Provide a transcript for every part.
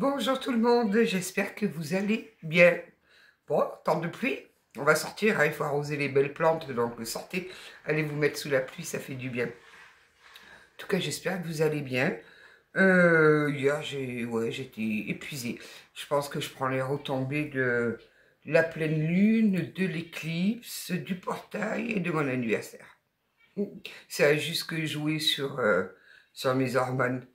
Bonjour tout le monde, j'espère que vous allez bien. Bon, temps de pluie, on va sortir, hein, il faut arroser les belles plantes, donc sortez, allez vous mettre sous la pluie, ça fait du bien. En tout cas, j'espère que vous allez bien. Hier, j'étais épuisée. Je pense que je prends les retombées de la pleine lune, de l'éclipse, du portail et de mon anniversaire. Ça a juste que joué sur mes hormones.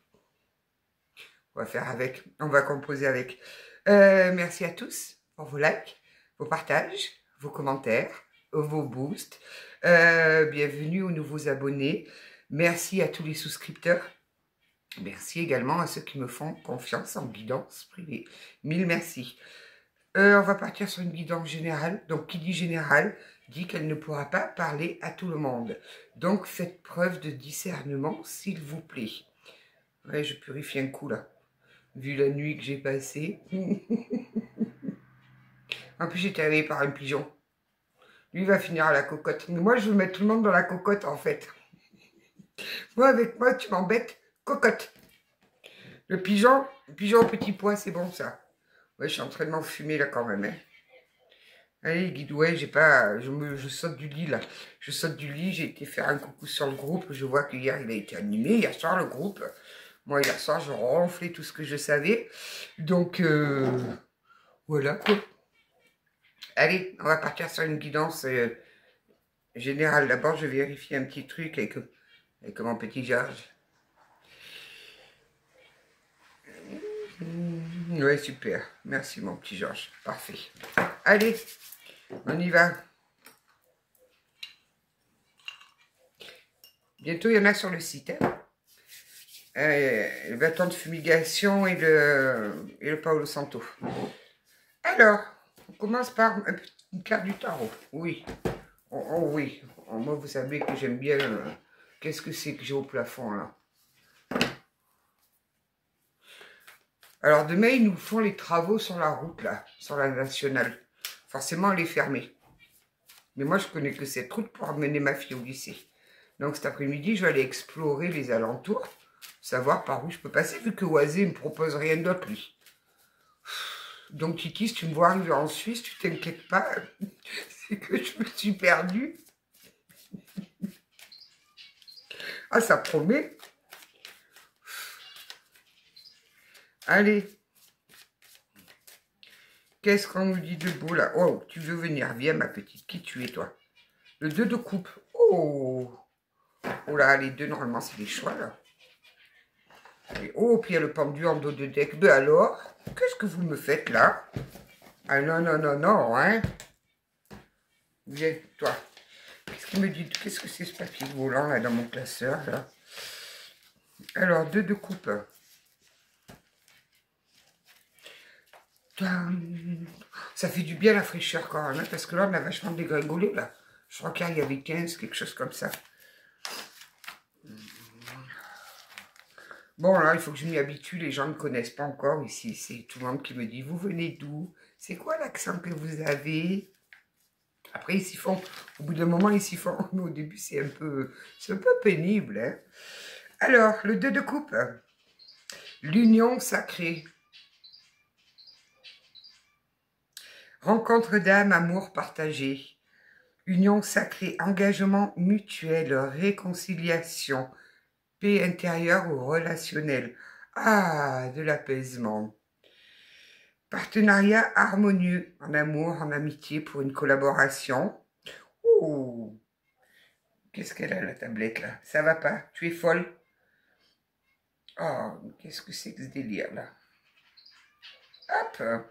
On va faire avec, on va composer avec. Merci à tous pour vos likes, vos partages, vos commentaires, vos boosts. Bienvenue aux nouveaux abonnés. Merci à tous les souscripteurs. Merci également à ceux qui me font confiance en guidance privée. Mille merci. On va partir sur une guidance générale. Donc, qui dit générale, dit qu'elle ne pourra pas parler à tout le monde. Donc, faites preuve de discernement, s'il vous plaît. Ouais, je purifie un coup, là. Vu la nuit que j'ai passée. En plus, j'étais réveillée par un pigeon. Lui, il va finir à la cocotte. Mais moi, je veux mettre tout le monde dans la cocotte, en fait. Moi, avec moi, tu m'embêtes. Cocotte. Le pigeon au petit pois, c'est bon, ça. Ouais, je suis en train de m'enfumer, là, quand même. Hein. Allez, Guido, ouais, j'ai pas... Je saute du lit, là. Je saute du lit, j'ai été faire un coucou sur le groupe. Je vois qu'hier, il a été animé. Hier soir, le groupe... Moi, hier soir, je ronflais tout ce que je savais. Donc, voilà, quoi. Allez, on va partir sur une guidance générale. D'abord, je vérifie un petit truc avec mon petit Georges. Ouais, super. Merci, mon petit Georges. Parfait. Allez, on y va. Bientôt, il y en a sur le site. Hein. Le bâton de fumigation et le Paolo Santo. Alors, on commence par une carte du tarot. Oui. Oh, oui. Oh, moi, vous savez que j'aime bien... Qu'est-ce que c'est que j'ai au plafond, là? Alors, demain, ils nous font les travaux sur la route, là. Sur la nationale. Forcément, elle est fermée. Mais moi, je connais que cette route pour amener ma fille au lycée. Donc, cet après-midi, je vais aller explorer les alentours. Savoir par où je peux passer, vu que Oisé ne me propose rien d'autre, lui. Donc, Kiki, si tu me vois arriver en Suisse, tu t'inquiètes pas. C'est que je me suis perdue. Ah, ça promet. Allez. Qu'est-ce qu'on nous dit de beau, là? Oh, tu veux venir? Viens, ma petite. Qui tu es, toi? Le 2 de coupe. Oh. Oh là, les deux, normalement, c'est des choix, là. Et oh, puis il y a le pendu en dos de deck. Ben alors, qu'est-ce que vous me faites, là? Ah non, non, non, non, hein? Viens, toi. Qu'est-ce qu'il me dit? Qu'est-ce que c'est ce papier volant, là, dans mon classeur, là? Alors, 2 de coupe. Ça fait du bien la fraîcheur quand même, hein, parce que là, on a vachement dégringolé, là. Je crois qu'il y avait 15, quelque chose comme ça. Bon, là, il faut que je m'y habitue. Les gens ne me connaissent pas encore ici. C'est tout le monde qui me dit, vous venez d'où? C'est quoi l'accent que vous avez? Après, ils s'y font. Au bout d'un moment, ils s'y font. Mais au début, c'est un peu pénible. Hein. Alors, le 2 de coupe. L'union sacrée. Rencontre d'âme, amour partagé. Union sacrée, engagement mutuel, réconciliation, paix intérieure ou relationnelle. Ah, de l'apaisement. Partenariat harmonieux, en amour, en amitié, pour une collaboration. Oh, qu'est-ce qu'elle a la tablette là? Ça va pas? Tu es folle? Oh, qu'est-ce que c'est que ce délire là? Hop!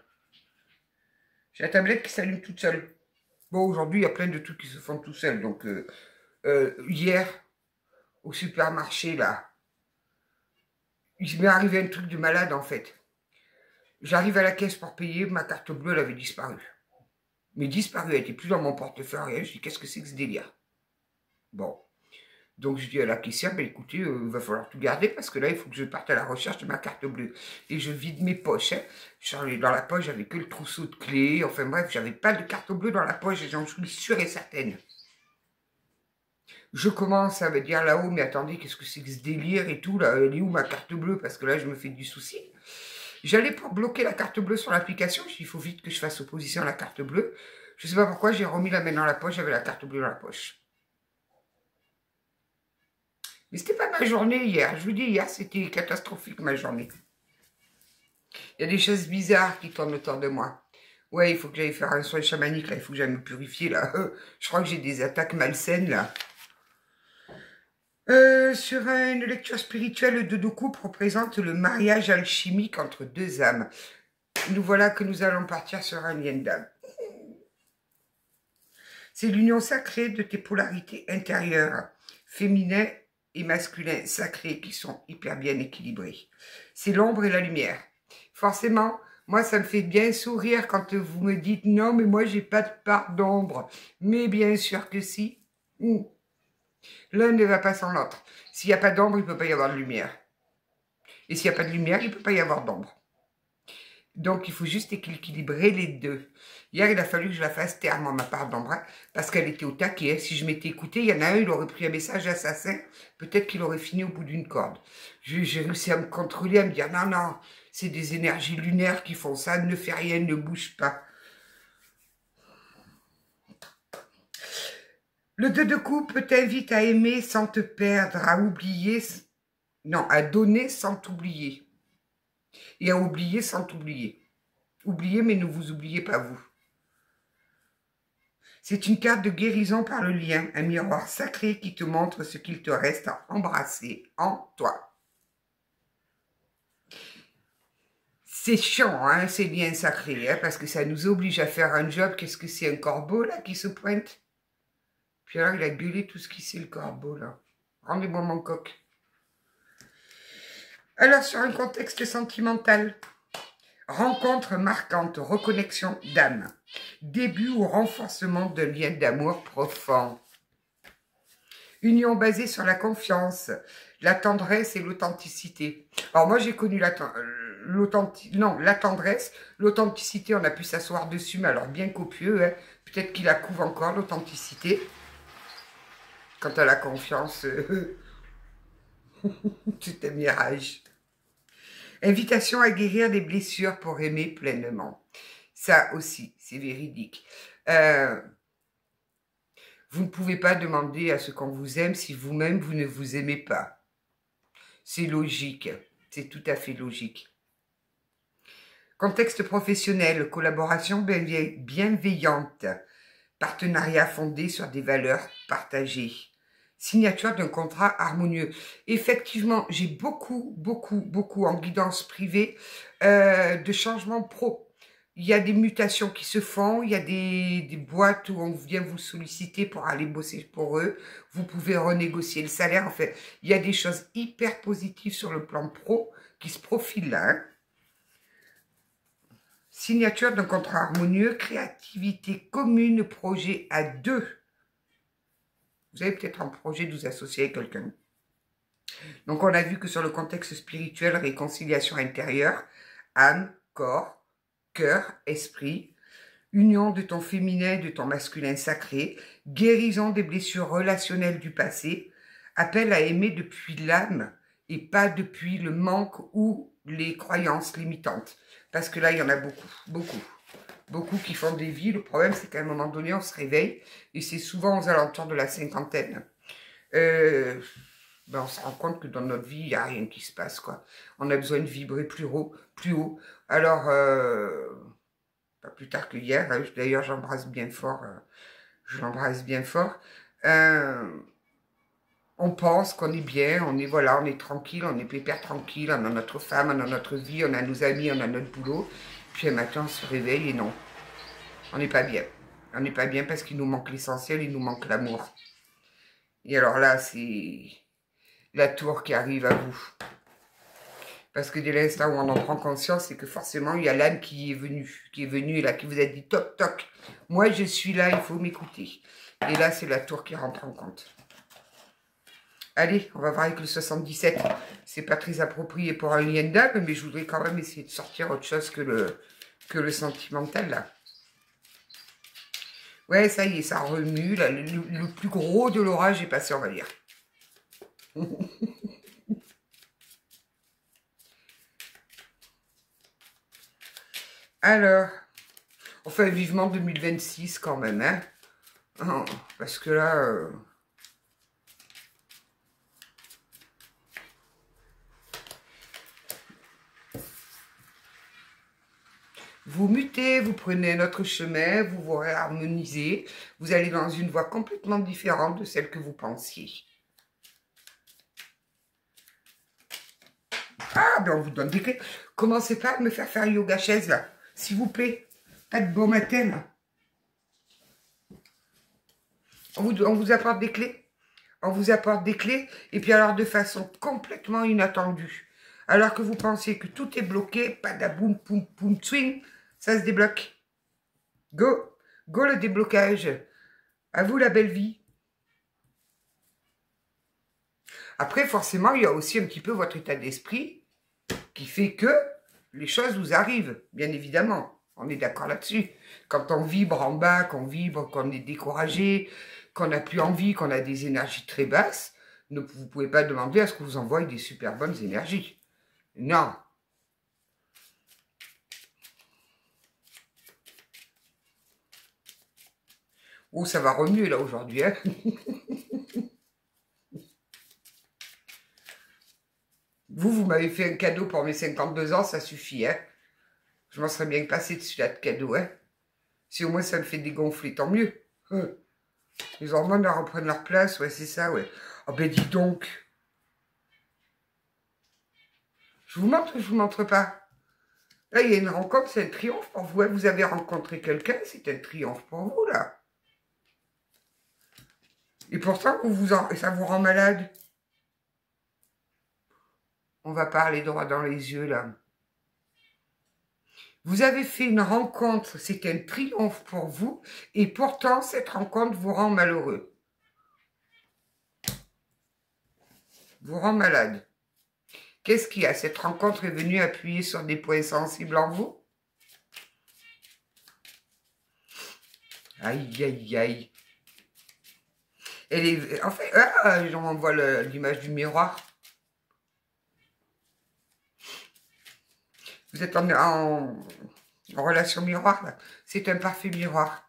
J'ai la tablette qui s'allume toute seule. Bon, aujourd'hui, il y a plein de trucs qui se font tout seuls. Donc, hier, au supermarché, là, il m'est arrivé un truc de malade, en fait. J'arrive à la caisse pour payer, ma carte bleue, elle avait disparu. Mais disparu, elle n'était plus dans mon portefeuille, rien. Je dis, qu'est-ce que c'est que ce délire? Bon. Donc, je dis à la caissière, ben, écoutez, il va falloir tout garder, parce que là, il faut que je parte à la recherche de ma carte bleue. Et je vide mes poches, hein. Dans la poche, j'avais que le trousseau de clés. Enfin, bref, j'avais pas de carte bleue dans la poche, et j'en suis sûre et certaine. Je commence à me dire là-haut, mais attendez, qu'est-ce que c'est que ce délire et tout, là, elle est où ma carte bleue? Parce que là, je me fais du souci. J'allais pour bloquer la carte bleue sur l'application. Il faut vite que je fasse opposition à la carte bleue. Je ne sais pas pourquoi, j'ai remis la main dans la poche. J'avais la carte bleue dans la poche. Mais c'était pas ma journée hier. Je vous dis, hier, c'était catastrophique ma journée. Il y a des choses bizarres qui tournent autour de moi. Ouais, il faut que j'aille faire un soin chamanique, là. Il faut que j'aille me purifier, là. Je crois que j'ai des attaques malsaines, là. Sur une lecture spirituelle, le deux de coupe représente le mariage alchimique entre deux âmes. Nous voilà que nous allons partir sur un lien d'âme. C'est l'union sacrée de tes polarités intérieures, féminin et masculin sacrés, qui sont hyper bien équilibrés. C'est l'ombre et la lumière. Forcément, moi, ça me fait bien sourire quand vous me dites « Non, mais moi, j'ai pas de part d'ombre. » Mais bien sûr que si. L'un ne va pas sans l'autre. S'il n'y a pas d'ombre, il ne peut pas y avoir de lumière. Et s'il n'y a pas de lumière, il ne peut pas y avoir d'ombre. Donc, il faut juste équilibrer les deux. Hier, il a fallu que je la fasse taire, moi, ma part d'ombre, hein, parce qu'elle était au taquet. Si je m'étais écoutée, il y en a un, il aurait pris un message assassin. Peut-être qu'il aurait fini au bout d'une corde. J'ai réussi à me contrôler, à me dire, non, non, c'est des énergies lunaires qui font ça, ne fais rien, ne bouge pas. Le 2 de coupe t'invite à aimer sans te perdre, à oublier, non, à donner sans t'oublier. Et à oublier sans t'oublier. Oubliez, mais ne vous oubliez pas vous. C'est une carte de guérison par le lien, un miroir sacré qui te montre ce qu'il te reste à embrasser en toi. C'est chiant, hein, ces liens sacrés, hein, parce que ça nous oblige à faire un job. Qu'est-ce que c'est, un corbeau, là, qui se pointe? Puis alors, il a gueulé tout ce qui c'est, le corbeau, là. Rendez-moi mon coq. Alors, sur un contexte sentimental, rencontre marquante, reconnexion d'âme, début ou renforcement d'un lien d'amour profond. Union basée sur la confiance, la tendresse et l'authenticité. Alors moi, j'ai connu la tendresse, l'authenticité, on a pu s'asseoir dessus, mais alors bien copieux, hein. Peut-être qu'il la couvre encore, l'authenticité. Quant à la confiance, c'est un mirage. Invitation à guérir des blessures pour aimer pleinement. Ça aussi, c'est véridique. Vous ne pouvez pas demander à ce qu'on vous aime si vous-même, vous ne vous aimez pas. C'est logique. C'est tout à fait logique. Contexte professionnel, collaboration bienveillante, partenariat fondé sur des valeurs partagées. Signature d'un contrat harmonieux. Effectivement, j'ai beaucoup en guidance privée de changements pro. Il y a des mutations qui se font, il y a des boîtes où on vient vous solliciter pour aller bosser pour eux. Vous pouvez renégocier le salaire. En fait, il y a des choses hyper positives sur le plan pro qui se profilent là. Hein. Signature d'un contrat harmonieux, créativité commune, projet à deux. Vous avez peut-être un projet de vous associer avec quelqu'un. Donc, on a vu que sur le contexte spirituel, réconciliation intérieure, âme, corps, cœur, esprit, union de ton féminin et de ton masculin sacré, guérison des blessures relationnelles du passé, appel à aimer depuis l'âme et pas depuis le manque ou les croyances limitantes. Parce que là, il y en a beaucoup qui font des vies. Le problème, c'est qu'à un moment donné, on se réveille et c'est souvent aux alentours de la cinquantaine. On se rend compte que dans notre vie, il n'y a rien qui se passe, quoi. On a besoin de vibrer plus haut. Alors, pas plus tard que hier, hein, d'ailleurs, j'embrasse bien fort. On pense qu'on est bien, on est tranquille, on est pépère tranquille, on a notre femme, on a notre vie, on a nos amis, on a notre boulot. Puis un matin, on se réveille et non, on n'est pas bien. On n'est pas bien parce qu'il nous manque l'essentiel, il nous manque l'amour. Et alors là, c'est la tour qui arrive à vous. Parce que dès l'instant où on en prend conscience, c'est que forcément, il y a l'âme qui est venue et là, qui vous a dit toc toc, moi je suis là, il faut m'écouter. Et là, c'est la tour qui rentre en compte. Allez, on va voir avec le 77. C'est pas très approprié pour un lien d'âme, mais je voudrais quand même essayer de sortir autre chose que le sentimental, là. Ouais, ça y est, ça remue. Là, le plus gros de l'orage est passé, on va dire. Alors, enfin, vivement 2026 quand même, hein. Oh, parce que là... vous mutez, vous prenez un autre chemin, vous vous réharmonisez, vous allez dans une voie complètement différente de celle que vous pensiez. Ah, ben on vous donne des clés. Commencez pas à me faire yoga chaise, là. S'il vous plaît. Pas de bon matin, là. On vous apporte des clés. On vous apporte des clés. Et puis alors, de façon complètement inattendue. Alors que vous pensiez que tout est bloqué, padaboum, poum, poum, swing, ça se débloque. Go. Go le déblocage. À vous la belle vie. Après, forcément, il y a aussi un petit peu votre état d'esprit qui fait que les choses vous arrivent, bien évidemment. On est d'accord là-dessus. Quand on vibre en bas, qu'on vibre, qu'on est découragé, qu'on n'a plus envie, qu'on a des énergies très basses, vous ne pouvez pas demander à ce que vous envoie des super bonnes énergies. Non. Oh, ça va remuer là aujourd'hui, hein. Vous m'avez fait un cadeau pour mes 52 ans, ça suffit, hein. Je m'en serais bien passé dessus là de cadeau, hein. Si au moins ça me fait dégonfler, tant mieux. Les hormones elles reprennent leur place, ouais, c'est ça, ouais. Oh ben dis donc. Je vous montre ou je vous montre pas? Là, il y a une rencontre, c'est un triomphe pour vous. Vous avez rencontré quelqu'un, c'est un triomphe pour vous, là. Et pourtant, ça vous rend malade. On va parler droit dans les yeux, là. Vous avez fait une rencontre, c'est un triomphe pour vous, et pourtant, cette rencontre vous rend malheureux. Vous rend malade. Qu'est-ce qu'il y a? Cette rencontre est venue appuyer sur des points sensibles en vous? Aïe, aïe, aïe. Elle est... En fait, j'en envoie l'image du miroir. Vous êtes en relation miroir, là. C'est un parfait miroir.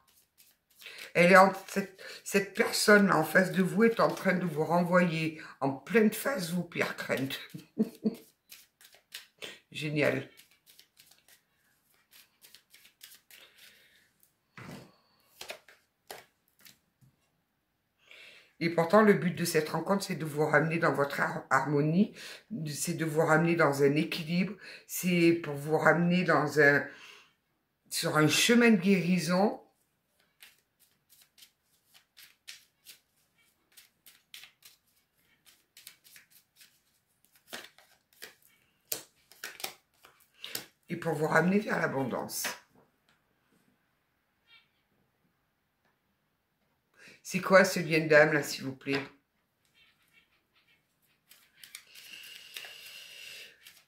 Elle est cette personne là, en face de vous est en train de vous renvoyer en pleine face vos pires craintes. Génial. Et pourtant, le but de cette rencontre, c'est de vous ramener dans votre harmonie, c'est de vous ramener dans un équilibre, c'est pour vous ramener sur un chemin de guérison. Et pour vous ramener vers l'abondance. C'est quoi ce lien d'âme, là, s'il vous plaît?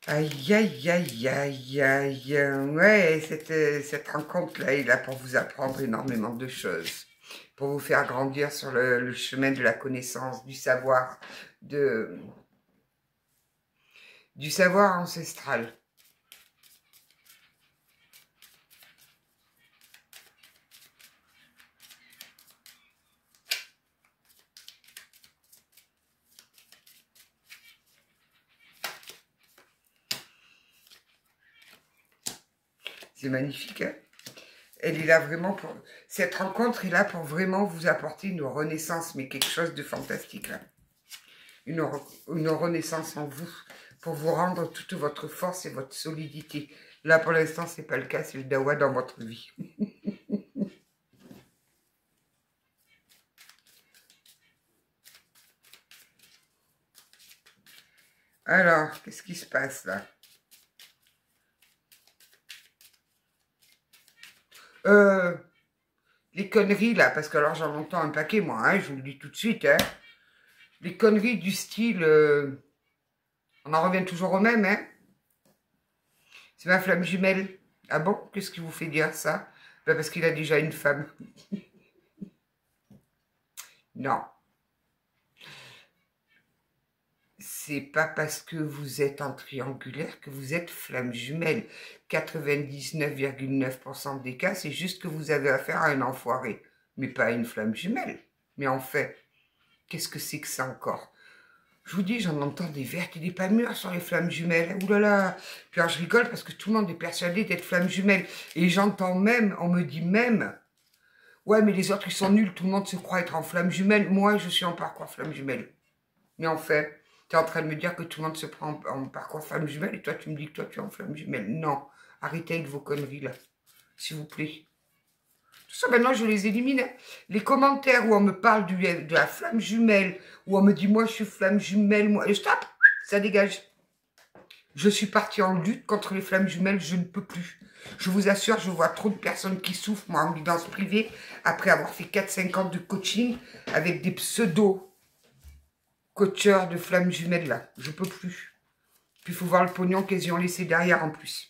Aïe, aïe, aïe, aïe, aïe. Ouais, cette rencontre-là est là pour vous apprendre énormément de choses. Pour vous faire grandir sur le chemin de la connaissance, du savoir ancestral. C'est magnifique, hein? Elle est là vraiment pour... Cette rencontre est là pour vraiment vous apporter une renaissance, mais quelque chose de fantastique, là. Une renaissance en vous, pour vous rendre toute votre force et votre solidité. Là, pour l'instant, c'est pas le cas, c'est le dawa dans votre vie. Alors, qu'est-ce qui se passe, là? Les conneries, là, parce que alors j'en entends un paquet, moi, hein, je vous le dis tout de suite, hein. Les conneries du style... on en revient toujours au même, hein. C'est ma flamme jumelle. Ah bon? Qu'est-ce qui vous fait dire ça? Ben parce qu'il a déjà une femme. Non. c'est pas parce que vous êtes en triangulaire que vous êtes flamme jumelle. 99,9% des cas, c'est juste que vous avez affaire à un enfoiré, mais pas à une flamme jumelle. Mais en fait, qu'est-ce que c'est que ça encore? Je vous dis, j'en entends des vertes et des pas mûres sur les flammes jumelles. Ouh là là. Puis alors, je rigole parce que tout le monde est persuadé d'être flamme jumelle. Et j'entends même, on me dit même, ouais, mais les autres, ils sont nuls. Tout le monde se croit être en flamme jumelle. Moi, je suis en parcours flamme jumelle. Mais en fait, tu es en train de me dire que tout le monde se prend en parcours flamme jumelle et toi, tu me dis que toi, tu es en flamme jumelle. Non. Arrêtez avec vos conneries, là. S'il vous plaît. Tout ça, maintenant, je les élimine. Hein. Les commentaires où on me parle de la flamme jumelle, où on me dit, moi, je suis flamme jumelle, moi, et stop, ça dégage. Je suis partie en lutte contre les flammes jumelles, je ne peux plus. Je vous assure, je vois trop de personnes qui souffrent, moi, en guidance privée, après avoir fait 4-5 ans de coaching, avec des pseudo-coacheurs de flammes jumelles, là. Je peux plus. Puis, il faut voir le pognon qu'ils ont laissé derrière, en plus.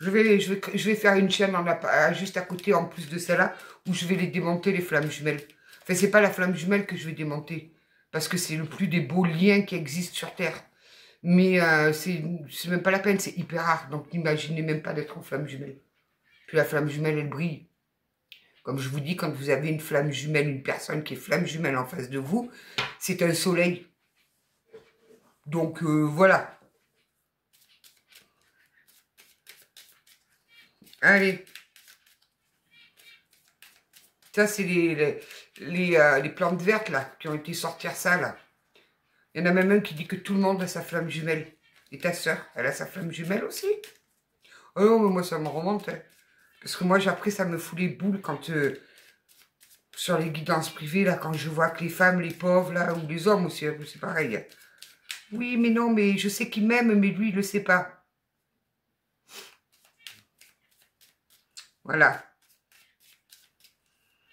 Je vais faire une chaîne juste à côté, en plus de celle-là, où je vais les démonter, les flammes jumelles. Enfin, c'est pas la flamme jumelle que je vais démonter, parce que c'est le plus des beaux liens qui existent sur Terre. Mais c'est même pas la peine, c'est hyper rare. Donc, n'imaginez même pas d'être en flamme jumelle. Puis la flamme jumelle, elle brille. Comme je vous dis, quand vous avez une flamme jumelle, une personne qui est flamme jumelle en face de vous, c'est un soleil. Donc, voilà. Allez. Ça, c'est les plantes vertes, là, qui ont été sortir ça, là. Il y en a même un qui dit que tout le monde a sa flamme jumelle. Et ta sœur, elle a sa flamme jumelle aussi? Oh non, mais moi, ça me remonte. Hein. Parce que moi, après, ça me fout les boules quand... sur les guidances privées, là, quand je vois que les femmes, les pauvres, là, ou les hommes aussi, c'est pareil. Oui, mais non, mais je sais qu'il m'aime, mais lui, il le sait pas. Voilà.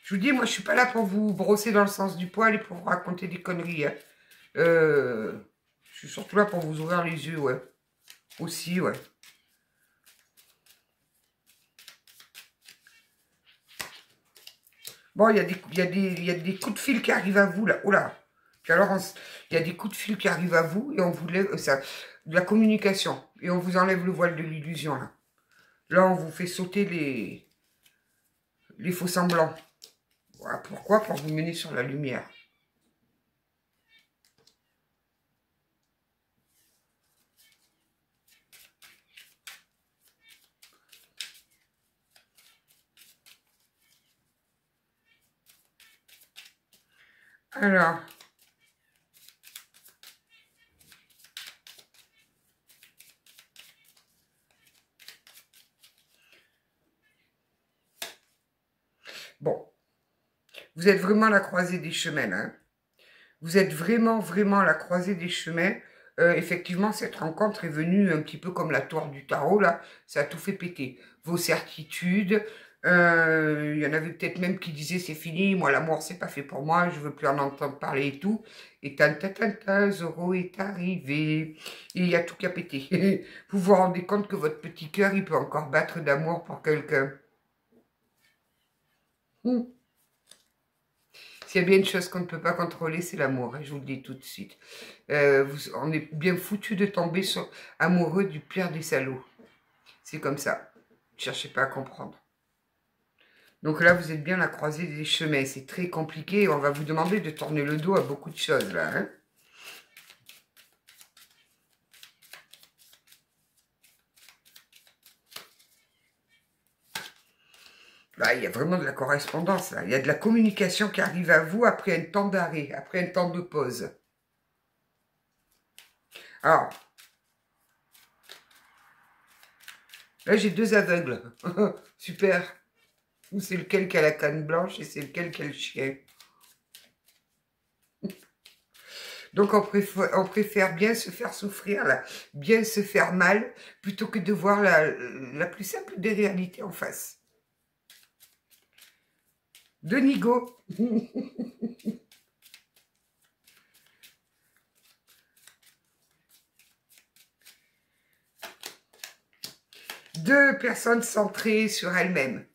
Je vous dis, moi, je suis pas là pour vous brosser dans le sens du poil et pour vous raconter des conneries. Hein. Je suis surtout là pour vous ouvrir les yeux, ouais. Aussi, ouais. Bon, il y a des coups de fil qui arrivent à vous, là. Oh là. Puis alors, il y a des coups de fil qui arrivent à vous et on vous lève, de la communication. Et on vous enlève le voile de l'illusion, là. Là, on vous fait sauter les faux semblants. Voilà, pourquoi? Pour vous mener sur la lumière. Alors... Bon, vous êtes vraiment à la croisée des chemins, hein. Vous êtes vraiment, vraiment à la croisée des chemins. Effectivement, cette rencontre est venue un petit peu comme la tour du tarot, là. Ça a tout fait péter. Vos certitudes. Il y en avait peut-être même qui disaient, c'est fini, moi, l'amour, c'est pas fait pour moi, je veux plus en entendre parler et tout. Et Zoro est arrivé. Et il y a tout qui a pété. Vous vous rendez compte que votre petit cœur, il peut encore battre d'amour pour quelqu'un. S'il y a bien une chose qu'on ne peut pas contrôler, c'est l'amour. Hein, je vous le dis tout de suite. On est bien foutu de tomber amoureux du pire des salauds. C'est comme ça. Ne cherchez pas à comprendre. Donc là, vous êtes bien à la croisée des chemins. C'est très compliqué. On va vous demander de tourner le dos à beaucoup de choses, là. Hein. Là, il y a vraiment de la correspondance, là. Il y a de la communication qui arrive à vous après un temps d'arrêt, après un temps de pause. Alors, là, j'ai deux aveugles. Super. C'est lequel qui a la canne blanche et c'est lequel qui a le chien. Donc, on préfère bien se faire souffrir, là, bien se faire mal, plutôt que de voir la plus simple des réalités en face. De Nigo. Deux personnes centrées sur elles-mêmes.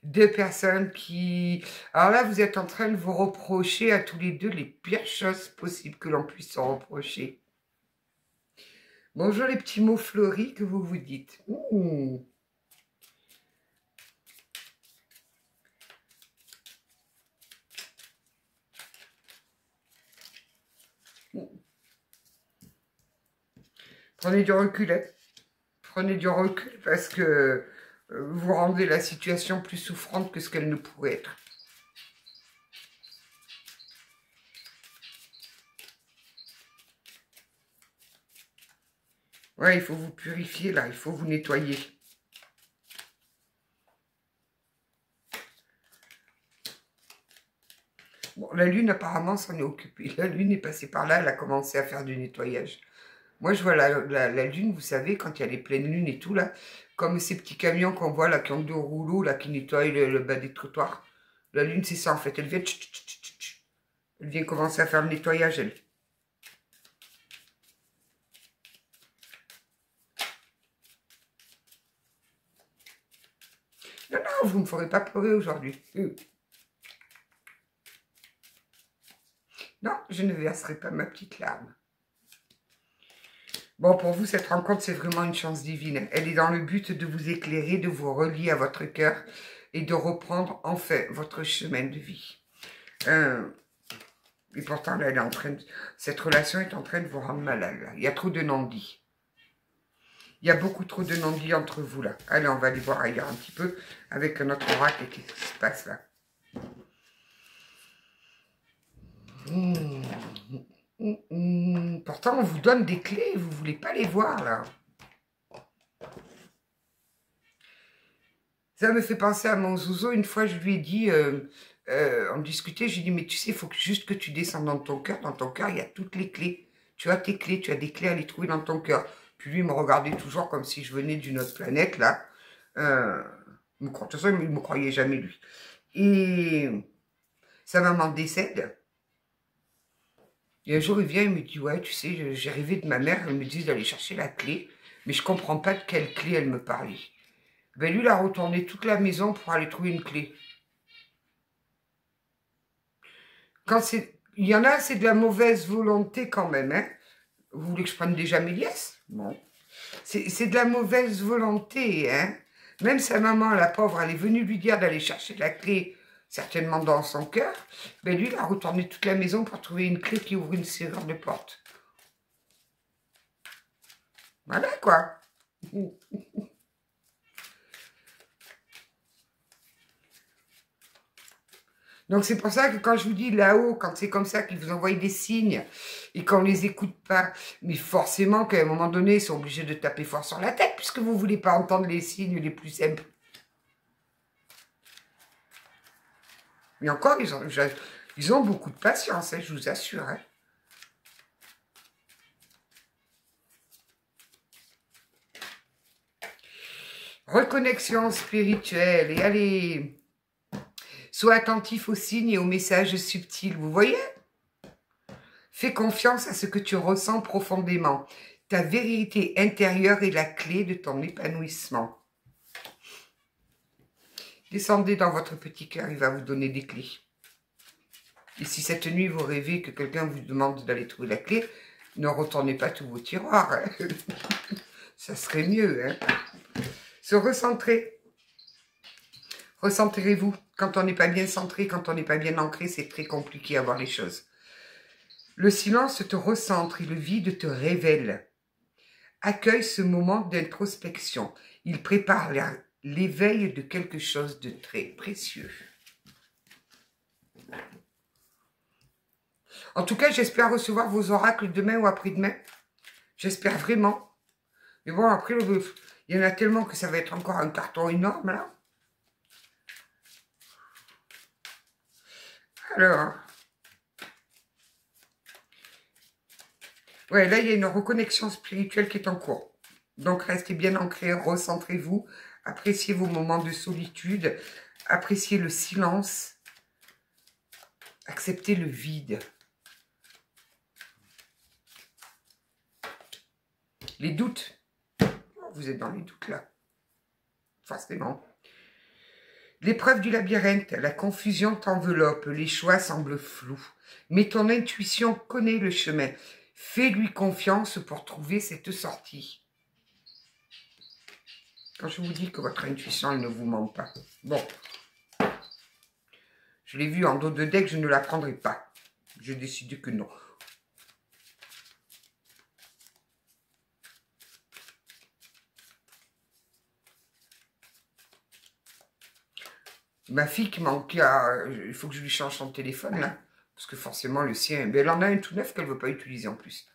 Deux personnes qui... Alors là, vous êtes en train de vous reprocher à tous les deux les pires choses possibles que l'on puisse se reprocher. Bonjour les petits mots fleuris que vous vous dites. Ouh. Prenez du recul, hein. Prenez du recul parce que vous rendez la situation plus souffrante que ce qu'elle ne pourrait être. Ouais, il faut vous purifier là, il faut vous nettoyer. Bon, la lune apparemment s'en est occupée. La lune est passée par là, elle a commencé à faire du nettoyage. Moi, je vois la lune, vous savez, quand il y a les pleines lunes et tout, là, comme ces petits camions qu'on voit, là, qui ont deux rouleaux, là, qui nettoient le bas des trottoirs. La lune, c'est ça, en fait. Elle vient, elle vient commencer à faire le nettoyage, elle. Non, non, vous ne me ferez pas pleurer aujourd'hui. Non, je ne verserai pas ma petite larme. Bon, pour vous, cette rencontre, c'est vraiment une chance divine. Elle est dans le but de vous éclairer, de vous relier à votre cœur et de reprendre enfin votre chemin de vie. Et pourtant, là, elle est en train de... cette relation est en train de vous rendre malade. Là. Il y a trop de non-dits. Il y a beaucoup trop de non-dits entre vous, là. Allez, on va aller voir ailleurs un petit peu avec notre oracle et qu'est-ce qui se passe, là. Pourtant, on vous donne des clés, vous ne voulez pas les voir, là. Ça me fait penser à mon Zouzou. Une fois, je lui ai dit, on discutait, j'ai dit, mais tu sais, il faut juste que tu descendes dans ton cœur. Dans ton cœur, il y a toutes les clés. Tu as tes clés, tu as des clés à les trouver dans ton cœur. Puis lui, il me regardait toujours comme si je venais d'une autre planète, là. De toute façon, il ne me croyait jamais, lui. Et sa maman décède. Et un jour, il vient, il me dit, ouais, tu sais, j'ai rêvé de ma mère, elle me dit d'aller chercher la clé, mais je comprends pas de quelle clé elle me parlait. Ben lui, il a retourné toute la maison pour aller trouver une clé. Quand c'est... Il y en a, c'est de la mauvaise volonté quand même, hein. Vous voulez que je prenne déjà mes liesses? Bon. C'est de la mauvaise volonté, hein. Même sa maman, la pauvre, elle est venue lui dire d'aller chercher la clé, certainement dans son cœur. Ben lui, il a retourné toute la maison pour trouver une clé qui ouvre une serrure de porte. Voilà, quoi. Donc c'est pour ça que quand je vous dis là-haut, quand c'est comme ça qu'ils vous envoient des signes et qu'on ne les écoute pas, mais forcément qu'à un moment donné, ils sont obligés de taper fort sur la tête puisque vous ne voulez pas entendre les signes les plus simples. Mais encore, ils ont beaucoup de patience, hein, je vous assure. Hein. Reconnexion spirituelle et allez... Sois attentif aux signes et aux messages subtils, vous voyez? Fais confiance à ce que tu ressens profondément. Ta vérité intérieure est la clé de ton épanouissement. Descendez dans votre petit cœur, il va vous donner des clés. Et si cette nuit vous rêvez que quelqu'un vous demande d'aller trouver la clé, ne retournez pas tous vos tiroirs. Hein. Ça serait mieux. Hein. Se recentrer. Recentrez-vous. Quand on n'est pas bien centré, quand on n'est pas bien ancré, c'est très compliqué à voir les choses. Le silence te recentre et le vide te révèle. Accueille ce moment d'introspection. Il prépare l'éveil de quelque chose de très précieux. En tout cas, j'espère recevoir vos oracles demain ou après-demain. J'espère vraiment. Mais bon, après, il y en a tellement que ça va être encore un carton énorme, là. Alors... Ouais, là, il y a une reconnexion spirituelle qui est en cours. Donc, restez bien ancrés, recentrez-vous, appréciez vos moments de solitude, appréciez le silence, acceptez le vide. Les doutes. Vous êtes dans les doutes, là. Forcément. L'épreuve du labyrinthe, la confusion t'enveloppe, les choix semblent flous. Mais ton intuition connaît le chemin. Fais-lui confiance pour trouver cette sortie. Quand je vous dis que votre intuition, elle ne vous ment pas. Bon. Je l'ai vu en dos de deck, je ne la prendrai pas. J'ai décidé que non. Ma fille qui manque à... Il faut que je lui change son téléphone, là. Parce que forcément, le sien... Mais elle en a un tout neuf qu'elle ne veut pas utiliser en plus.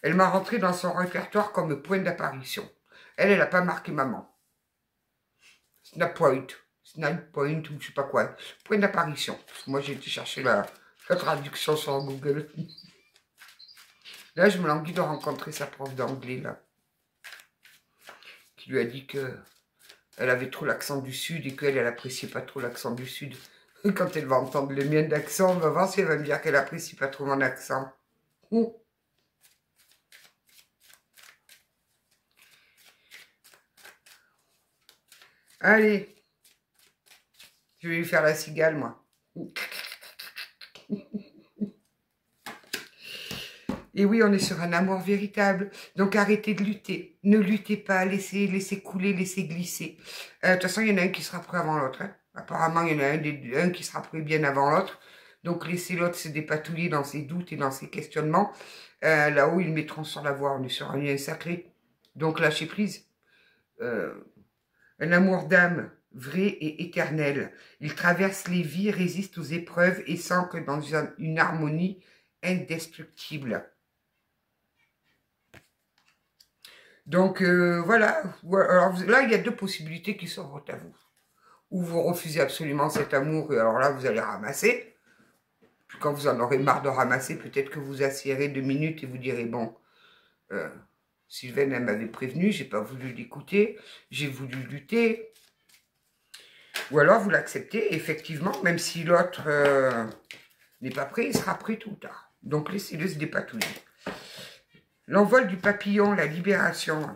Elle m'a rentré dans son répertoire comme point d'apparition. Elle n'a pas marqué maman. Snap point, ou je ne sais pas quoi. Point d'apparition. Moi, j'ai été chercher la traduction sur Google. Là, je me languis de rencontrer sa prof d'anglais, là. Qui lui a dit que elle avait trop l'accent du Sud et qu'elle, elle appréciait pas trop l'accent du Sud. Quand elle va entendre le mien d'accent, on va voir si elle va me dire qu'elle apprécie pas trop mon accent. Allez, je vais lui faire la cigale, moi. Et oui, on est sur un amour véritable. Donc, arrêtez de lutter. Ne luttez pas. Laissez couler, laissez glisser. De toute façon, il y en a un qui sera prêt avant l'autre. Hein. Apparemment, il y en a un qui sera prêt bien avant l'autre. Donc, laissez l'autre se dépatouiller dans ses doutes et dans ses questionnements. Là-haut, ils mettront sur la voie. On est sur un lien sacré. Donc, lâchez prise. Un amour d'âme vrai et éternel. Il traverse les vies, résiste aux épreuves et s'ancre dans une harmonie indestructible. Donc, voilà. Alors, là, il y a deux possibilités qui s'offrent à vous. Ou vous refusez absolument cet amour, et alors là, vous allez ramasser. Puis quand vous en aurez marre de ramasser, peut-être que vous assiérez 2 minutes et vous direz, bon, Sylvaine, elle m'avait prévenu, j'ai pas voulu l'écouter, j'ai voulu lutter. Ou alors, vous l'acceptez, effectivement, même si l'autre n'est pas prêt, il sera prêt tout ou tard. Donc, laissez-le se dépatouiller. L'envol du papillon, la libération.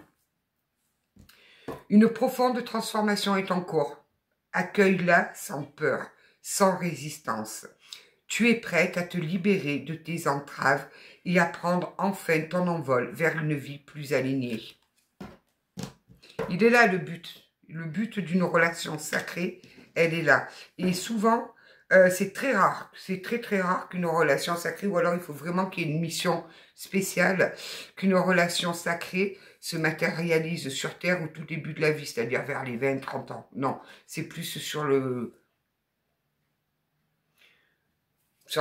Une profonde transformation est en cours. Accueille-la sans peur, sans résistance. Tu es prête à te libérer de tes entraves et à prendre enfin ton envol vers une vie plus alignée. Il est là le but. Le but d'une relation sacrée, elle est là. Et souvent, c'est très rare. C'est très très rare qu'une relation sacrée, ou alors il faut vraiment qu'il y ait une mission spéciale, qu'une relation sacrée se matérialise sur Terre au tout début de la vie, c'est-à-dire vers les 20-30 ans. Non, c'est plus sur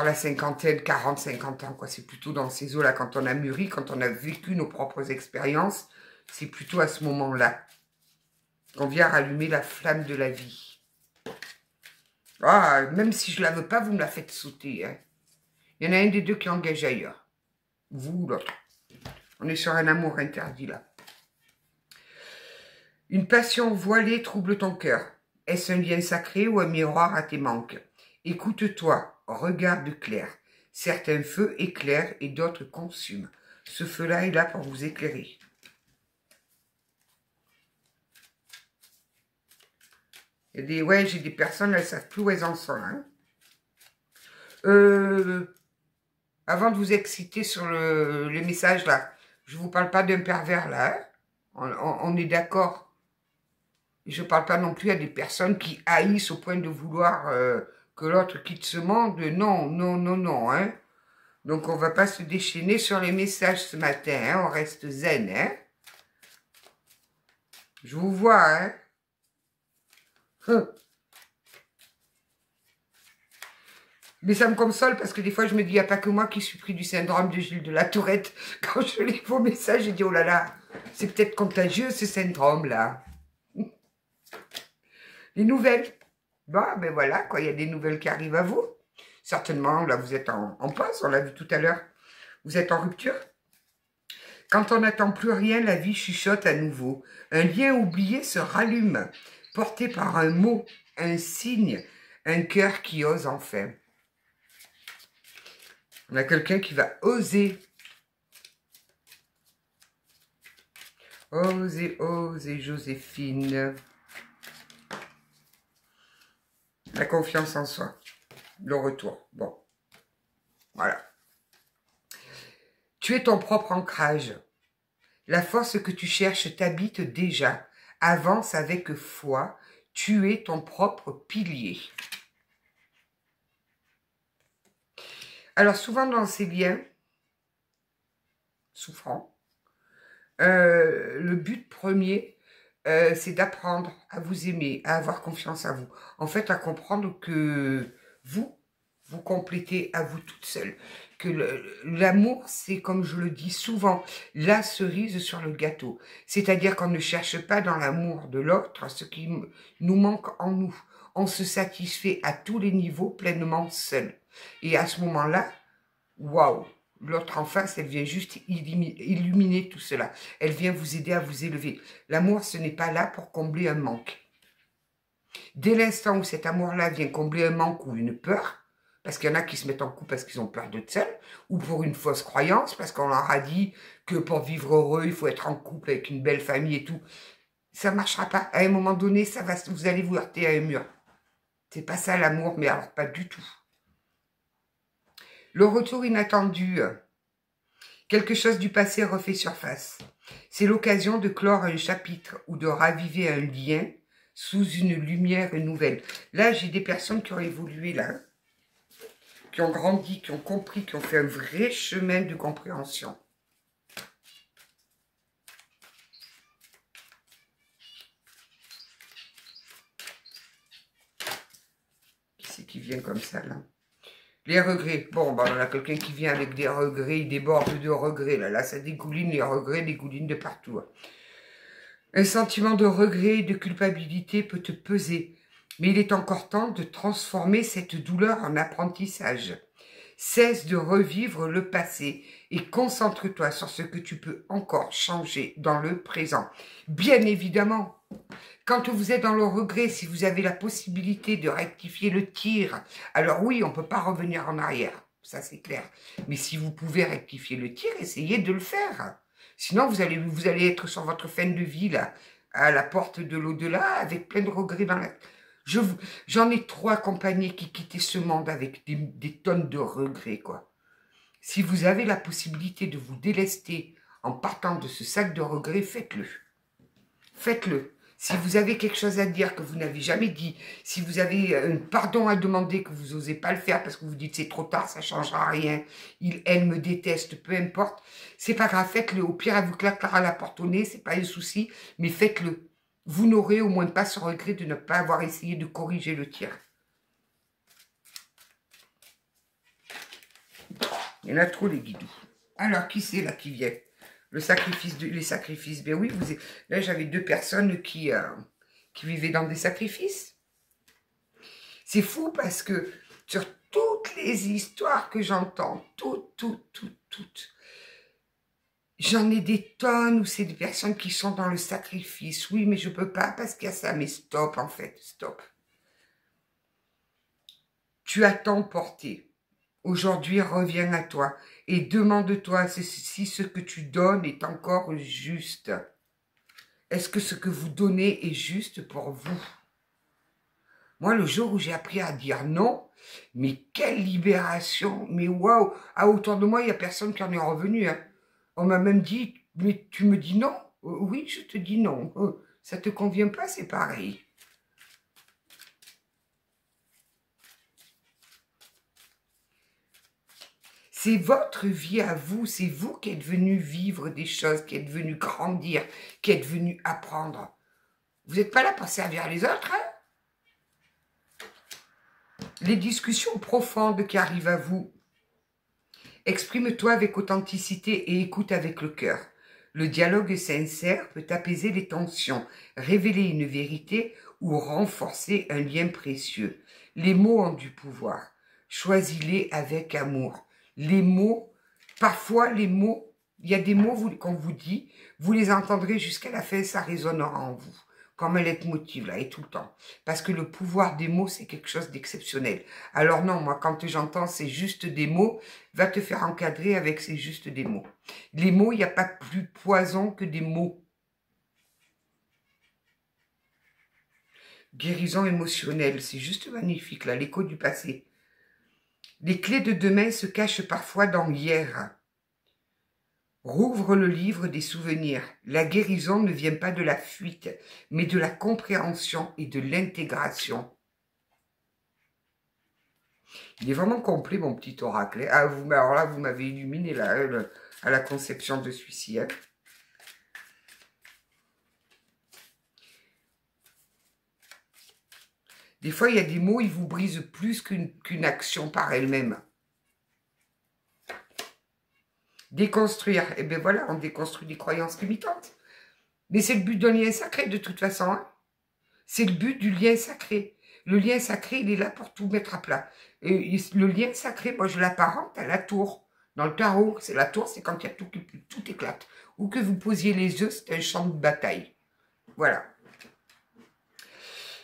la cinquantaine, 40-50 ans, quoi. C'est plutôt dans ces eaux-là, quand on a mûri, quand on a vécu nos propres expériences, c'est plutôt à ce moment-là qu'on vient rallumer la flamme de la vie. Ah, même si je ne la veux pas, vous me la faites sauter. Hein. Il y en a un des deux qui engage ailleurs. Vous ou l'autre. On est sur un amour interdit, là. Une passion voilée trouble ton cœur. Est-ce un lien sacré ou un miroir à tes manques? Écoute-toi, regarde clair. Certains feux éclairent et d'autres consument. Ce feu-là est là pour vous éclairer. Ouais, j'ai des personnes, elles ne savent plus où elles en sont. Hein. Avant de vous exciter sur les messages, là, je ne vous parle pas d'un pervers, là. Hein. On est d'accord. Je ne parle pas non plus à des personnes qui haïssent au point de vouloir que l'autre quitte ce monde. Non, non, non, non. Hein. Donc, on ne va pas se déchaîner sur les messages ce matin. Hein. On reste zen. Hein. Je vous vois. Hein. Mais ça me console parce que des fois, je me dis, il n'y a pas que moi qui suis pris du syndrome de Gilles de la Tourette. Quand je lis vos messages, je dis, oh là là, c'est peut-être contagieux ce syndrome-là. Les nouvelles. Bon, ben voilà, quoi, il y a des nouvelles qui arrivent à vous. Certainement, là, vous êtes en pause, on l'a vu tout à l'heure. Vous êtes en rupture. Quand on n'attend plus rien, la vie chuchote à nouveau. Un lien oublié se rallume, porté par un mot, un signe, un cœur qui ose enfin. On a quelqu'un qui va oser. Oser, oser, Joséphine. La confiance en soi. Le retour. Bon. Voilà. Tu es ton propre ancrage. La force que tu cherches t'habite déjà. Avance avec foi. Tu es ton propre pilier. Alors souvent dans ces liens souffrants, le but premier, c'est d'apprendre à vous aimer, à avoir confiance en vous. En fait, à comprendre que vous complétez à vous toute seule. Que l'amour, c'est, comme je le dis souvent, la cerise sur le gâteau. C'est-à-dire qu'on ne cherche pas dans l'amour de l'autre ce qui nous manque en nous. On se satisfait à tous les niveaux pleinement seul. Et à ce moment-là, waouh, l'autre en face, elle vient juste illuminer tout cela. Elle vient vous aider à vous élever. L'amour, ce n'est pas là pour combler un manque. Dès l'instant où cet amour-là vient combler un manque ou une peur, parce qu'il y en a qui se mettent en couple parce qu'ils ont peur d'être seuls, ou pour une fausse croyance, parce qu'on leur a dit que pour vivre heureux, il faut être en couple avec une belle famille et tout, ça ne marchera pas. À un moment donné, vous allez vous heurter à un mur. C'est pas ça l'amour, mais alors pas du tout. Le retour inattendu, quelque chose du passé refait surface. C'est l'occasion de clore un chapitre ou de raviver un lien sous une lumière nouvelle. Là, j'ai des personnes qui ont évolué là, qui ont grandi, qui ont compris, qui ont fait un vrai chemin de compréhension. Qui c'est qui vient comme ça, là? Les regrets. Bon, ben, on a quelqu'un qui vient avec des regrets, il déborde de regrets. Là, ça dégouline, les regrets dégoulinent de partout. Un sentiment de regret et de culpabilité peut te peser, mais il est encore temps de transformer cette douleur en apprentissage. Cesse de revivre le passé et concentre-toi sur ce que tu peux encore changer dans le présent. Bien évidemment, quand vous êtes dans le regret, si vous avez la possibilité de rectifier le tir, alors oui, on ne peut pas revenir en arrière, ça c'est clair. Mais si vous pouvez rectifier le tir, essayez de le faire. Sinon, vous allez être sur votre fin de vie, là, à la porte de l'au-delà, avec plein de regrets dans la... J'en ai 3 accompagnés qui quittaient ce monde avec des tonnes de regrets, quoi. Si vous avez la possibilité de vous délester en partant de ce sac de regrets, faites-le. Faites-le. Si vous avez quelque chose à dire que vous n'avez jamais dit, si vous avez un pardon à demander que vous n'osez pas le faire parce que vous dites c'est trop tard, ça ne changera rien, elle me déteste, peu importe, c'est pas grave, faites-le. Au pire, elle vous claquera la porte au nez, c'est pas un souci, mais faites-le. Vous n'aurez au moins pas ce regret de ne pas avoir essayé de corriger le tir. Il y en a trop, les guidous. Alors, qui c'est là qui vient? Les sacrifices. Ben oui, là, j'avais 2 personnes qui vivaient dans des sacrifices. C'est fou parce que sur toutes les histoires que j'entends, toutes, j'en ai des tonnes où c'est des personnes qui sont dans le sacrifice. Oui, mais je peux pas parce qu'il y a ça. Mais stop, en fait, stop. Tu as tant porté. Aujourd'hui, reviens à toi et demande-toi si ce que tu donnes est encore juste. Est-ce que ce que vous donnez est juste pour vous? Moi, le jour où j'ai appris à dire non, mais quelle libération! Mais waouh! Ah, autour de moi, il n'y a personne qui en est revenu. Hein. On m'a même dit, mais tu me dis non? Oui, je te dis non. Ça te convient pas, c'est pareil. C'est votre vie à vous, c'est vous qui êtes venu vivre des choses, qui êtes venu grandir, qui êtes venu apprendre. Vous n'êtes pas là pour servir les autres, hein? Les discussions profondes qui arrivent à vous, exprime-toi avec authenticité et écoute avec le cœur. Le dialogue sincère peut apaiser les tensions, révéler une vérité ou renforcer un lien précieux. Les mots ont du pouvoir. Choisis-les avec amour. Les mots, parfois les mots, il y a des mots qu'on vous dit, vous les entendrez jusqu'à la fin, ça résonnera en vous. Comme un leitmotiv, là, et tout le temps. Parce que le pouvoir des mots, c'est quelque chose d'exceptionnel. Alors non, moi, quand j'entends c'est juste des mots, va te faire encadrer avec c'est juste des mots. Les mots, il n'y a pas plus poison que des mots. Guérison émotionnelle, c'est juste magnifique, là, l'écho du passé. Les clés de demain se cachent parfois dans hier. Rouvre le livre des souvenirs. La guérison ne vient pas de la fuite, mais de la compréhension et de l'intégration. Il est vraiment complet, mon petit oracle. Ah, vous, alors là, vous m'avez illuminé là, à la conception de celui-ci. Hein. Des fois, il y a des mots, ils vous brisent plus qu'une action par elle-même. Déconstruire. Eh bien voilà, on déconstruit des croyances limitantes. Mais c'est le but d'un lien sacré, de toute façon. Hein. C'est le but du lien sacré. Le lien sacré, il est là pour tout mettre à plat. Et le lien sacré, moi, je l'apparente à la tour. Dans le tarot, c'est la tour, c'est quand il y a tout éclate. Ou que vous posiez les œufs, c'est un champ de bataille. Voilà.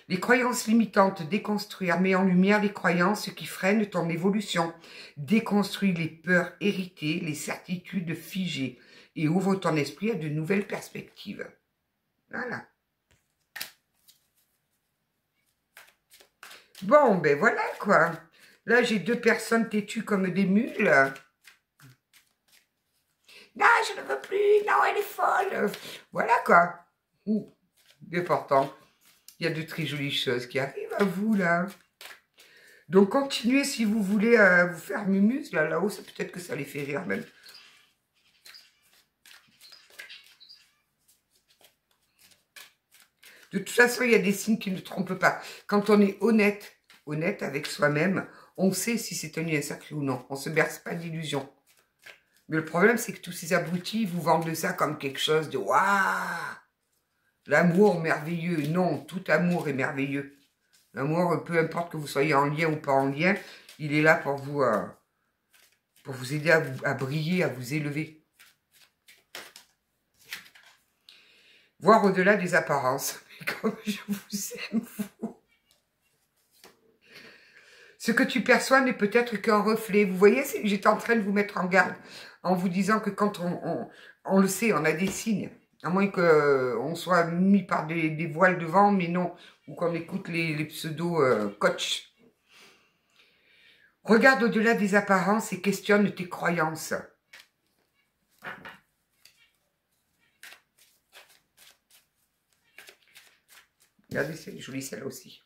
Les croyances limitantes, déconstruire, met en lumière les croyances qui freinent ton évolution. Déconstruis les peurs héritées, les certitudes figées et ouvre ton esprit à de nouvelles perspectives. Voilà. Bon, ben voilà quoi. Là, j'ai 2 personnes têtues comme des mules. Non, je ne veux plus. Non, elle est folle. Voilà quoi. Bien portant. Il y a de très jolies choses qui arrivent à vous, là. Donc, continuez si vous voulez vous faire mumuse. Là-haut, peut-être que ça les fait rire, même. De toute façon, il y a des signes qui ne trompent pas. Quand on est honnête avec soi-même, on sait si c'est un lien sacré ou non. On ne se berce pas d'illusions. Mais le problème, c'est que tous ces abrutis vous vendent ça comme quelque chose de « Waouh !» L'amour merveilleux. Non, tout amour est merveilleux. L'amour, peu importe que vous soyez en lien ou pas en lien, il est là pour vous aider à briller, à vous élever. Voir au-delà des apparences. Comme je vous aime, vous. Ce que tu perçois n'est peut-être qu'un reflet. Vous voyez, j'étais en train de vous mettre en garde en vous disant que quand on le sait, on a des signes. À moins qu'on soit mis par des voiles devant, mais non. Ou qu'on écoute les pseudo-coachs. Regarde au-delà des apparences et questionne tes croyances. Regardez, c'est joli celle-là aussi.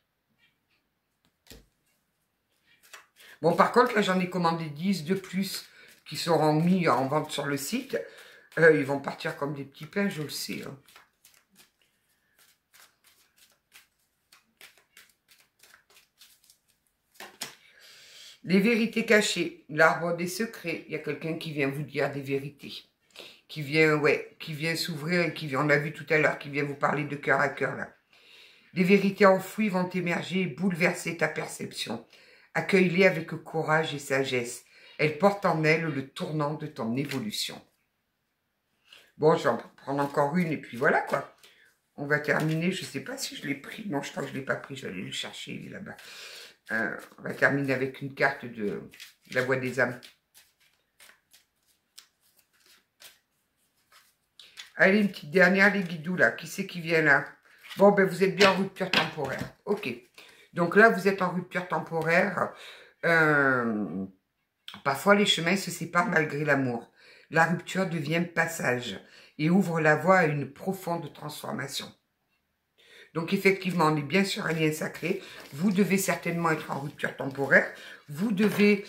Bon, par contre, là, j'en ai commandé 10 de plus qui seront mis en vente sur le site. Ils vont partir comme des petits pains, je le sais. Hein. Les vérités cachées, l'arbre des secrets. Il y a quelqu'un qui vient vous dire des vérités. Qui vient s'ouvrir et on a vu tout à l'heure, qui vient vous parler de cœur à cœur, là. Les vérités enfouies vont émerger et bouleverser ta perception. Accueille-les avec courage et sagesse. Elles portent en elles le tournant de ton évolution. Bon, je vais en prendre encore une et puis voilà quoi. On va terminer. Je ne sais pas si je l'ai pris. Non, je crois que je ne l'ai pas pris. Je vais aller le chercher. Il est là-bas. On va terminer avec une carte de la voix des âmes. Allez, une petite dernière, les guidous là. Qui c'est qui vient là? Bon, ben vous êtes bien en rupture temporaire. Ok. Donc là, vous êtes en rupture temporaire. Parfois, les chemins se séparent malgré l'amour. La rupture devient passage et ouvre la voie à une profonde transformation. Donc, effectivement, on est bien sur un lien sacré. Vous devez certainement être en rupture temporaire. Vous devez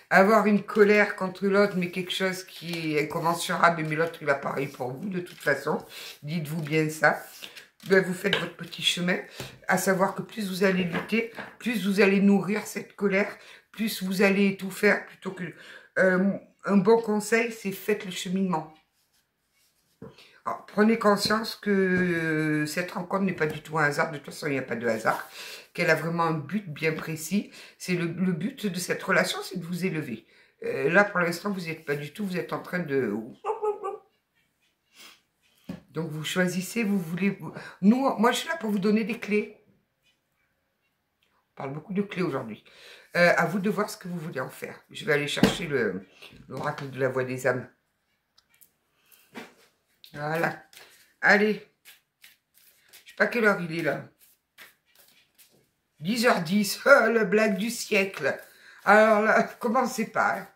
avoir une colère contre l'autre, mais quelque chose qui est incommensurable, mais l'autre, il a pareil pour vous, de toute façon. Dites-vous bien ça. Ben, vous faites votre petit chemin, à savoir que plus vous allez lutter, plus vous allez nourrir cette colère, plus vous allez tout faire, plutôt que... un bon conseil, c'est faites le cheminement. Alors, prenez conscience que cette rencontre n'est pas du tout un hasard, de toute façon, il n'y a pas de hasard, qu'elle a vraiment un but bien précis. C'est le but de cette relation, c'est de vous élever. Là, pour l'instant, vous n'êtes pas du tout, vous êtes en train de... Donc, vous choisissez, vous voulez... Moi, je suis là pour vous donner des clés. On parle beaucoup de clés aujourd'hui. À vous de voir ce que vous voulez en faire. Je vais aller chercher l'oracle de la voix des âmes. Voilà. Allez, pas quelle heure il est là. 10h10, la blague du siècle. Alors là, commencez pas. Hein.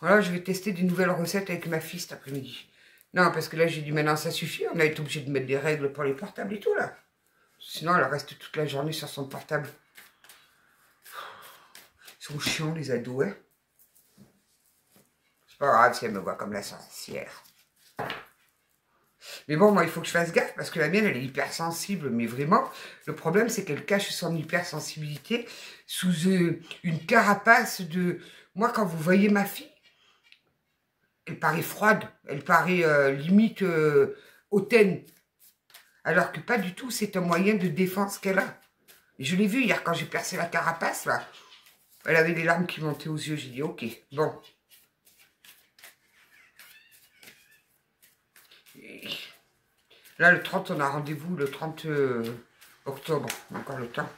Voilà, je vais tester des nouvelles recettes avec ma fille cet après-midi. Non, parce que là, j'ai dit maintenant, ça suffit. On a été obligé de mettre des règles pour les portables et tout, là. Sinon, elle reste toute la journée sur son portable. Ils sont chiants, les ados, hein. C'est pas grave si elle me voit comme la sorcière. Mais bon, moi, il faut que je fasse gaffe parce que la mienne, elle est hypersensible. Mais vraiment, le problème, c'est qu'elle cache son hypersensibilité sous une carapace de... Moi, quand vous voyez ma fille, elle paraît froide. Elle paraît limite hautaine. Alors que pas du tout, c'est un moyen de défense qu'elle a. Et je l'ai vu hier quand j'ai percé la carapace, là. Elle avait des larmes qui montaient aux yeux. J'ai dit, ok, bon. Et là, le 30, on a rendez-vous, le 30 octobre. Encore le temps.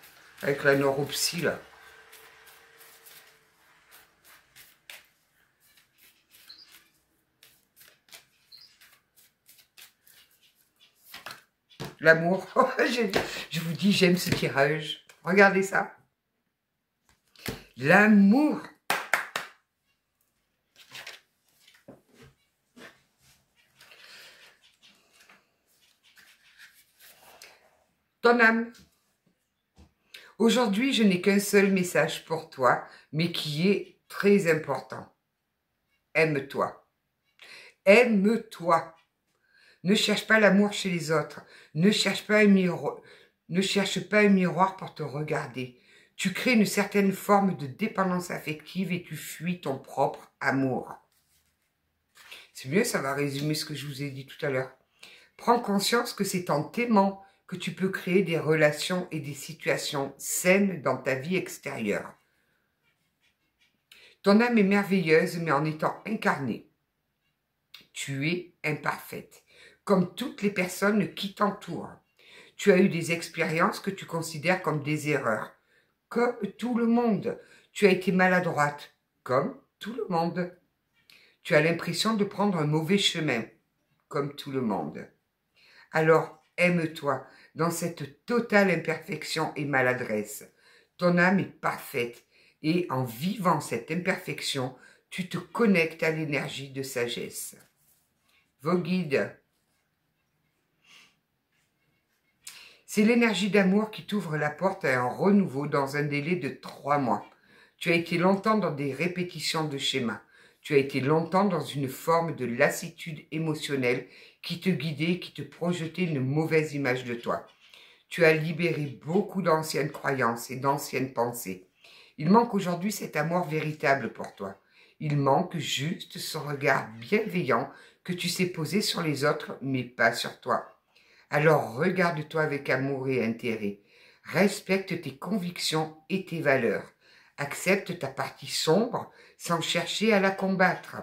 Avec la neuropsy, là. L'amour. Je vous dis, j'aime ce tirage. Regardez ça. L'amour. Ton âme. Aujourd'hui, je n'ai qu'un seul message pour toi, mais qui est très important. Aime-toi. Aime-toi. Ne cherche pas l'amour chez les autres. Ne cherche pas un miroir pour te regarder. Tu crées une certaine forme de dépendance affective et tu fuis ton propre amour. C'est mieux, ça va résumer ce que je vous ai dit tout à l'heure. Prends conscience que c'est en t'aimant que tu peux créer des relations et des situations saines dans ta vie extérieure. Ton âme est merveilleuse, mais en étant incarnée. Tu es imparfaite, comme toutes les personnes qui t'entourent. Tu as eu des expériences que tu considères comme des erreurs, comme tout le monde. Tu as été maladroite, comme tout le monde. Tu as l'impression de prendre un mauvais chemin, comme tout le monde. Alors, aime-toi dans cette totale imperfection et maladresse. Ton âme est parfaite et en vivant cette imperfection, tu te connectes à l'énergie de sagesse. Vos guides. C'est l'énergie d'amour qui t'ouvre la porte à un renouveau dans un délai de 3 mois. Tu as été longtemps dans des répétitions de schémas. Tu as été longtemps dans une forme de lassitude émotionnelle qui te guidait, qui te projetait une mauvaise image de toi. Tu as libéré beaucoup d'anciennes croyances et d'anciennes pensées. Il manque aujourd'hui cet amour véritable pour toi. Il manque juste ce regard bienveillant que tu sais poser sur les autres, mais pas sur toi. Alors regarde-toi avec amour et intérêt. Respecte tes convictions et tes valeurs. Accepte ta partie sombre sans chercher à la combattre.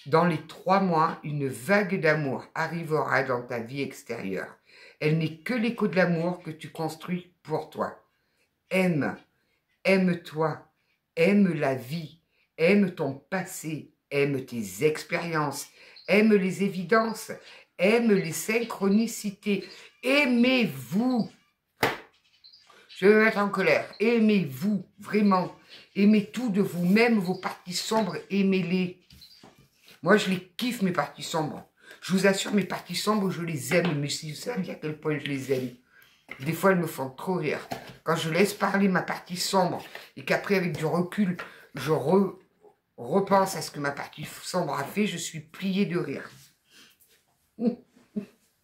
Dans les 3 mois, une vague d'amour arrivera dans ta vie extérieure. Elle n'est que l'écho de l'amour que tu construis pour toi. Aime, aime-toi, aime la vie, aime ton passé, aime tes expériences, aime les évidences, aime les synchronicités. Aimez-vous. Je vais me mettre en colère. Aimez-vous, vraiment. Aimez tout de vous-même, vos parties sombres, aimez-les. Moi, je les kiffe, mes parties sombres. Je vous assure, mes parties sombres, je les aime. Mais si vous savez à quel point je les aime. Des fois, elles me font trop rire. Quand je laisse parler ma partie sombre et qu'après, avec du recul, je repense à ce que ma partie sombre a fait, je suis pliée de rire.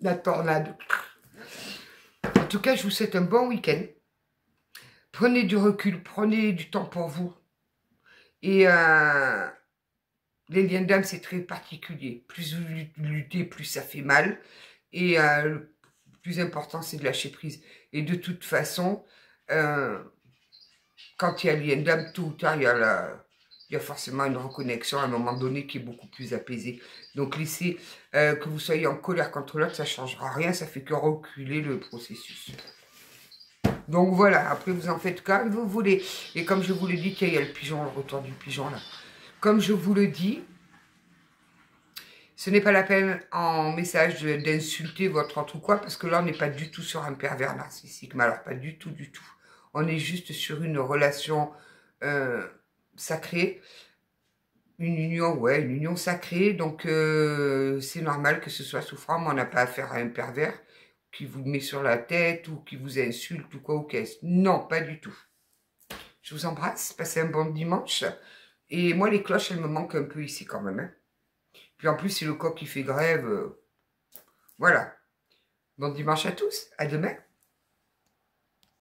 La tornade. En tout cas, je vous souhaite un bon week-end. Prenez du recul, prenez du temps pour vous. Et les liens d'âme, c'est très particulier. Plus vous luttez, plus ça fait mal. Et le plus important, c'est de lâcher prise. Et de toute façon, quand il y a lien d'âme, tôt ou tard, il y a forcément une reconnexion à un moment donné qui est beaucoup plus apaisée. Donc laissez que vous soyez en colère contre l'autre, ça ne changera rien, ça fait que reculer le processus. Donc voilà, après vous en faites comme vous voulez. Et comme je vous l'ai dit, il y a le pigeon, le retour du pigeon là. Comme je vous le dis, Ce n'est pas la peine en message d'insulter votre autre ou quoi, parce que là, on n'est pas du tout sur un pervers narcissique. Mais alors, pas du tout, du tout. On est juste sur une relation sacrée. Une union, ouais, une union sacrée. Donc, c'est normal que ce soit souffrant, mais on n'a pas affaire à un pervers qui vous met sur la tête ou qui vous insulte ou quoi ou qu'est-ce. Non, pas du tout. Je vous embrasse. Passez un bon dimanche. Et moi, les cloches, elles me manquent un peu ici quand même. Hein. Puis en plus, c'est le coq qui fait grève. Voilà. Bon dimanche à tous. À demain.